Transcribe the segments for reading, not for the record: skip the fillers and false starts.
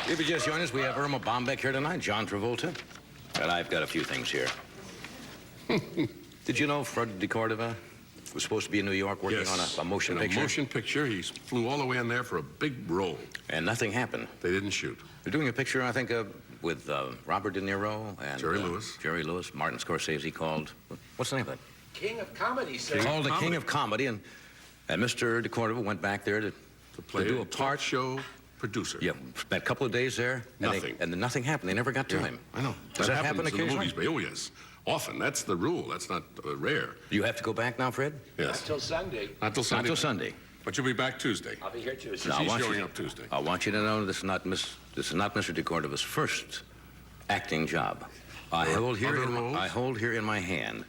If you just joined us, we have Irma Bombeck here tonight, John Travolta, and I've got a few things here. Did you know Fred de Cordova was supposed to be in New York working on a motion picture? A motion picture. He flew all the way in there for a big role. And nothing happened. They didn't shoot. They're doing a picture, I think, with Robert De Niro and Jerry Lewis. Jerry Lewis, Martin Scorsese, called, what's the name of it? King of Comedy, sir. Called the King of Comedy, and Mr. de Cordova went back there to do a part. Show producer. Yeah, spent a couple of days there. Nothing. And then nothing happened. They never got to him. I know. Does that happen happens in the occasionally? movies, but oh, yes. Often. That's the rule. That's not rare. Do you have to go back now, Fred? Yes. Not till Sunday. Not till Sunday. Not till Sunday. But you'll be back Tuesday. I'll be here Tuesday. No, He's showing up Tuesday. I want you to know this is not Mr. de Cordova's first acting job. I hold here in my hand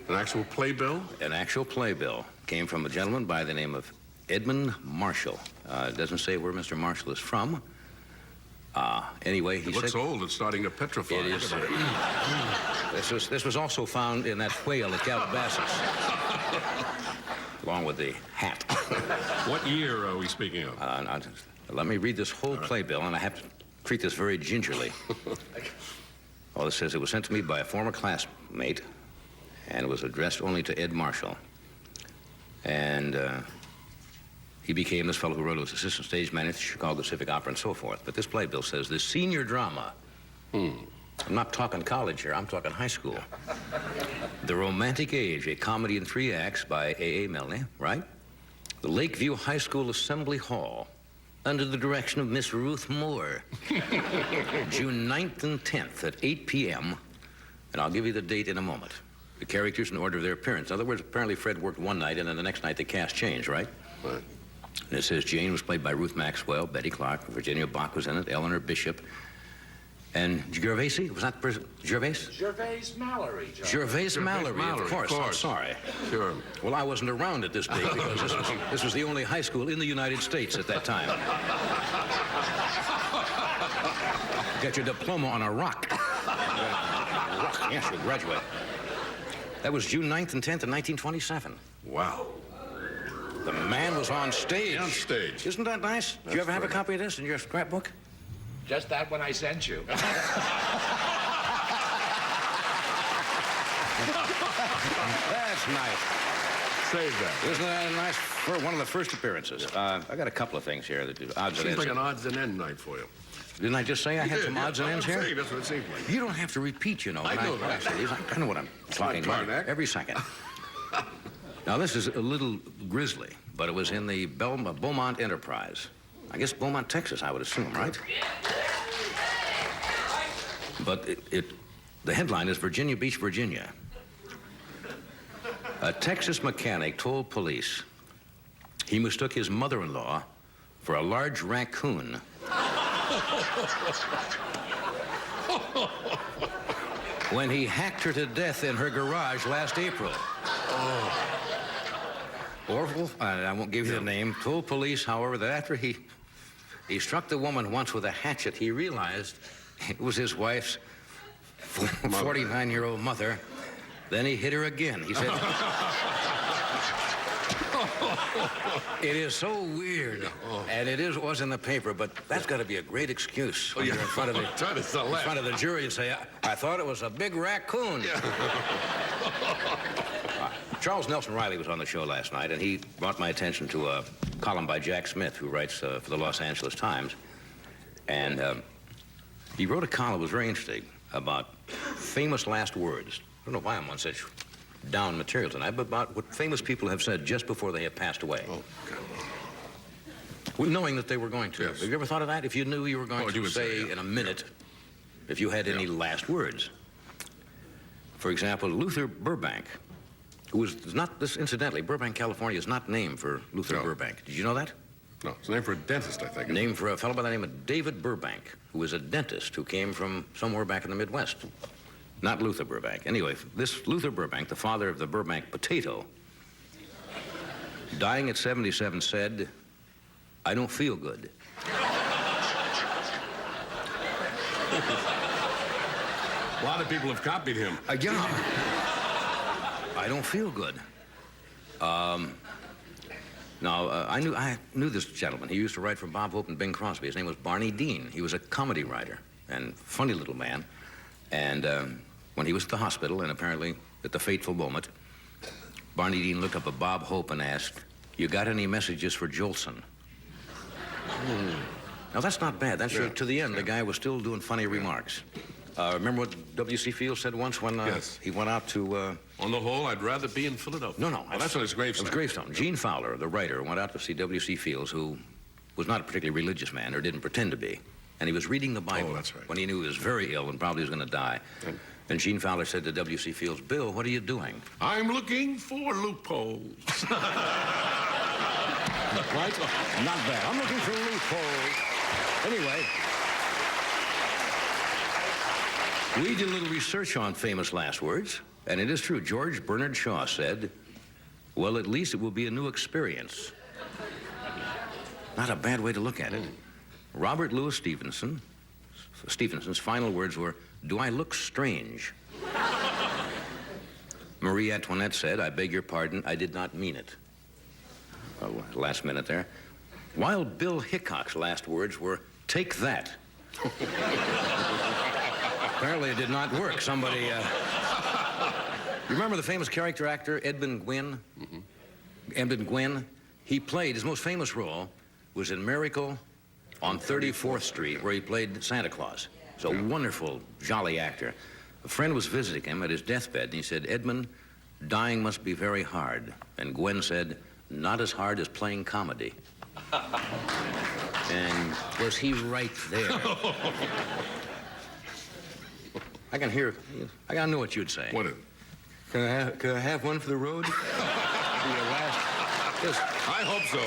An actual playbill? an actual playbill. Came from a gentleman by the name of Edmund Marshall. It doesn't say where Mr. Marshall is from. Anyway, he It looks said... old. It's starting to petrify. It is. This was also found in that whale at Calabasas, along with the hat. What year are we speaking of? Now, let me read this whole playbill, and I have to treat this very gingerly. All it says, it was sent to me by a former classmate, and it was addressed only to Ed Marshall. And he became this fellow who wrote, was assistant stage manager at the Chicago Civic Opera and so forth. But this playbill says, the senior drama. I'm not talking college here, I'm talking high school. The Romantic Age, a comedy in 3 acts by A.A. Milne, right? The Lakeview High School Assembly Hall, under the direction of Miss Ruth Moore. June 9th and 10th at 8 p.m. And I'll give you the date in a moment. The characters in order of their appearance. In other words, apparently Fred worked one night, and then the next night the cast changed, right? Right. And it says Jane was played by Ruth Maxwell, Betty Clark, Virginia Bach was in it, Eleanor Bishop, and Gervaisi, was that the person? Gervais? Gervais Mallory, John. Gervais Mallory, of course. I'm sorry. Sure. Well, I wasn't around at this date because this was the only high school in the United States at that time. Got your diploma on a rock. Yes, you graduate. That was June 9th and 10th of 1927. Wow. The man was on stage. On stage. Isn't that nice? Did you ever have a copy of this in your scrapbook? Just that one I sent you. That's nice. Save that. Isn't that nice for one of the first appearances? I got a couple of things here that do odds and Seems ends. like an odds and end night for you. Didn't I just say I had some odds and ends here? That's what it seems like. You don't have to repeat, you know. I know when that. say these. I know what I'm talking trying about to act. every second. Now, this is a little grisly, but it was in the Beaumont Enterprise. I guess Beaumont, Texas, I would assume, right? But the headline is Virginia Beach, Virginia. A Texas mechanic told police he mistook his mother-in-law for a large raccoon. When he hacked her to death in her garage last April. Orville, I won't give you the name, told police, however, that after he struck the woman once with a hatchet, he realized it was his wife's 49-year-old mother. Then he hit her again. He said, it is so weird, and it was in the paper, but that's got to be a great excuse when you're in front of the jury and say, I thought it was a big raccoon. Charles Nelson Riley was on the show last night, and he brought my attention to a column by Jack Smith, who writes for the Los Angeles Times. And he wrote a column that was very interesting about famous last words. I don't know why I'm on such down material tonight, but about what famous people have said just before they have passed away. Oh, okay. Well, knowing that they were going to. Yes. Have you ever thought of that? If you knew you were going to say in a minute, if you had any last words. For example, Luther Burbank, who was not, this incidentally, Burbank, California is not named for Luther Burbank. Did you know that? No, it's named for a dentist, I think. Named for a fellow by the name of David Burbank, who was a dentist who came from somewhere back in the Midwest. Not Luther Burbank. Anyway, this Luther Burbank, the father of the Burbank potato, dying at 77, said, I don't feel good. A lot of people have copied him. Yeah. I don't feel good. Now, I knew this gentleman. He used to write for Bob Hope and Bing Crosby. His name was Barney Dean. He was a comedy writer and funny little man. And when he was at the hospital, and apparently at the fateful moment, Barney Dean looked up at Bob Hope and asked, "You got any messages for Jolson?" Now, that's not bad. That's to the end. The guy was still doing funny remarks. Remember what W.C. Fields said once when he went out to... On the whole, I'd rather be in Philadelphia. No. Well, that's on his gravestone. It was gravestone. Gene Fowler, the writer, went out to see W.C. Fields, who was not a particularly religious man, or didn't pretend to be. And he was reading the Bible when he knew he was very ill and probably was going to die. And Gene Fowler said to W.C. Fields, "Bill, what are you doing?" "I'm looking for loopholes." Right? Not bad. I'm looking for loopholes. Anyway, we did a little research on famous last words, and it is true. George Bernard Shaw said, "Well, at least it will be a new experience." Not a bad way to look at it. Robert Louis Stevenson's final words were, "Do I look strange?" Marie Antoinette said, "I beg your pardon, I did not mean it." Oh, last minute there. Wild Bill Hickok's last words were, "Take that." Apparently it did not work. Somebody, You remember the famous character actor, Edmund Gwynn? Edmund Gwynn? He played, his most famous role was in Miracle on 34th Street, where he played Santa Claus. He's a wonderful, jolly actor. A friend was visiting him at his deathbed, and he said, "Edmund, dying must be very hard." And Gwen said, "Not as hard as playing comedy." And was he right there? I gotta know what you'd say. What is it? Can I have one for the road? Your last... I hope so.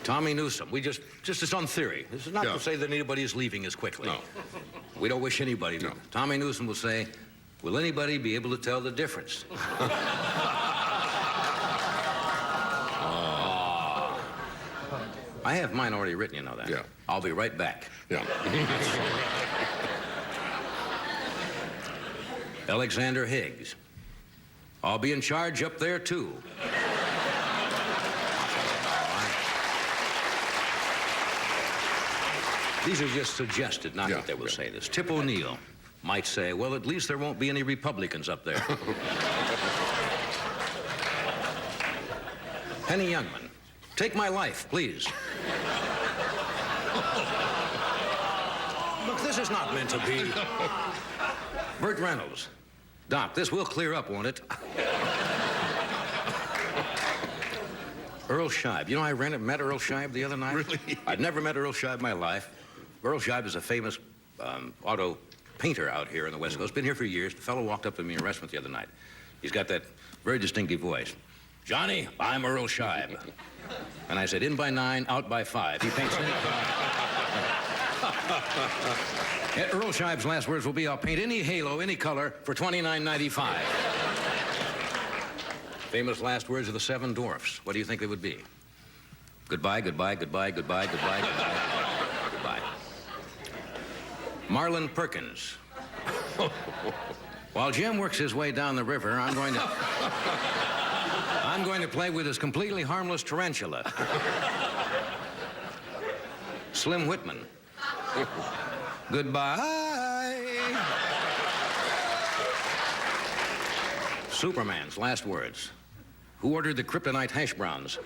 Tommy Newsom. We just it's on theory. This is not to say that anybody is leaving as quickly. No. We don't wish anybody to. No. Tommy Newsom will say, "Will anybody be able to tell the difference?" I have mine already written, you know that. Yeah. I'll be right back. Yeah. Alexander Higgs. I'll be in charge up there, too. These are just suggested, not that they will say this. Tip O'Neill might say, "Well, at least there won't be any Republicans up there." Henny Youngman. "Take my life, please." Look, this is not meant to be. Burt Reynolds. "Doc, this will clear up, won't it?" Earl Scheib. You know, I met Earl Scheib the other night. Really? I'd never met Earl Scheib in my life. Earl Scheib is a famous auto painter out here in the West Coast. Been here for years. The fellow walked up to me in a restaurant the other night. He's got that very distinctive voice. "Johnny, I'm Earl Scheib." And I said, "In by 9, out by 5. He paints any color." Earl Scheib's last words will be, "I'll paint any halo, any color, for $29.95. Famous last words of the Seven Dwarfs. What do you think they would be? Goodbye, goodbye, goodbye, goodbye, goodbye, goodbye, goodbye. Marlon Perkins. While Jim works his way down the river, I'm going to play with this completely harmless tarantula. Slim Whitman. Goodbye. Superman's last words. Who ordered the kryptonite hash browns?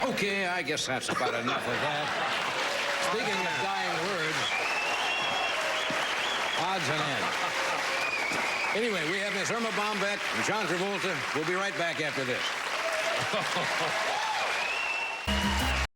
Okay, I guess that's about enough of that. Speaking of dying words, odds and ends. Anyway, we have Miss Irma Bombeck and John Travolta. We'll be right back after this.